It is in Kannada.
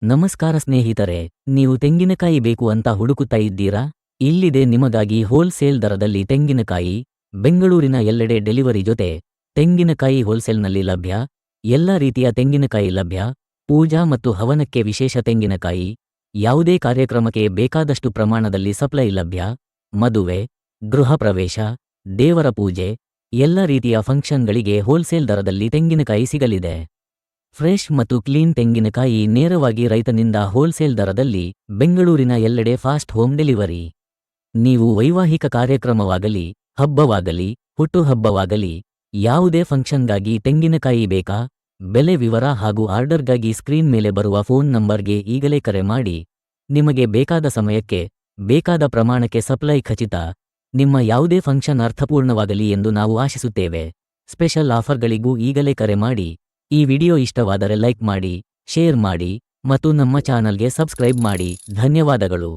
ನಮಸ್ಕಾರ ಸ್ನೇಹಿತರೆ, ನೀವು ತೆಂಗಿನಕಾಯಿ ಬೇಕು ಅಂತ ಹುಡುಕುತ್ತಾ ಇದ್ದೀರಾ? ಇಲ್ಲಿದೆ ನಿಮಗಾಗಿ ಹೋಲ್ಸೇಲ್ ದರದಲ್ಲಿ ತೆಂಗಿನಕಾಯಿ. ಬೆಂಗಳೂರಿನ ಎಲ್ಲೆಡೆ ಡೆಲಿವರಿ ಜೊತೆ ತೆಂಗಿನಕಾಯಿ ಹೋಲ್ಸೇಲ್ನಲ್ಲಿ ಲಭ್ಯ. ಎಲ್ಲ ರೀತಿಯ ತೆಂಗಿನಕಾಯಿ ಲಭ್ಯ. ಪೂಜಾ ಮತ್ತು ಹವನಕ್ಕೆ ವಿಶೇಷ ತೆಂಗಿನಕಾಯಿ. ಯಾವುದೇ ಕಾರ್ಯಕ್ರಮಕ್ಕೆ ಬೇಕಾದಷ್ಟು ಪ್ರಮಾಣದಲ್ಲಿ ಸಪ್ಲೈ ಲಭ್ಯ. ಮದುವೆ, ಗೃಹ ಪ್ರವೇಶ, ದೇವರ ಪೂಜೆ, ಎಲ್ಲ ರೀತಿಯ ಫಂಕ್ಷನ್ಗಳಿಗೆ ಹೋಲ್ಸೇಲ್ ದರದಲ್ಲಿ ತೆಂಗಿನಕಾಯಿ ಸಿಗಲಿದೆ. ಫ್ರೆಶ್ ಮತ್ತು ಕ್ಲೀನ್ ತೆಂಗಿನಕಾಯಿ ನೇರವಾಗಿ ರೈತನಿಂದ ಹೋಲ್ಸೇಲ್ ದರದಲ್ಲಿ ಬೆಂಗಳೂರಿನ ಎಲ್ಲೆಡೆ ಫಾಸ್ಟ್ ಹೋಮ್ ಡೆಲಿವರಿ. ನೀವು ವೈವಾಹಿಕ ಕಾರ್ಯಕ್ರಮವಾಗಲಿ, ಹಬ್ಬವಾಗಲಿ, ಹುಟ್ಟುಹಬ್ಬವಾಗಲಿ, ಯಾವುದೇ ಫಂಕ್ಷನ್ಗಾಗಿ ತೆಂಗಿನಕಾಯಿ ಬೇಕಾ? ಬೆಲೆ ವಿವರ ಹಾಗೂ ಆರ್ಡರ್ಗಾಗಿ ಸ್ಕ್ರೀನ್ ಮೇಲೆ ಬರುವ ಫೋನ್ ನಂಬರ್ಗೆ ಈಗಲೇ ಕರೆ ಮಾಡಿ. ನಿಮಗೆ ಬೇಕಾದ ಸಮಯಕ್ಕೆ, ಬೇಕಾದ ಪ್ರಮಾಣಕ್ಕೆ ಸಪ್ಲೈ ಖಚಿತ. ನಿಮ್ಮ ಯಾವುದೇ ಫಂಕ್ಷನ್ ಅರ್ಥಪೂರ್ಣವಾಗಲಿ ಎಂದು ನಾವು ಆಶಿಸುತ್ತೇವೆ. ಸ್ಪೆಷಲ್ ಆಫರ್ಗಳಿಗೂ ಈಗಲೇ ಕರೆ ಮಾಡಿ. ಈ ವಿಡಿಯೋ ಇಷ್ಟವಾದರೆ ಲೈಕ್ ಮಾಡಿ, ಶೇರ್ ಮಾಡಿ ಮತ್ತು ನಮ್ಮ ಚಾನಲ್ಗೆ ಸಬ್ಸ್ಕ್ರೈಬ್ ಮಾಡಿ. ಧನ್ಯವಾದಗಳು.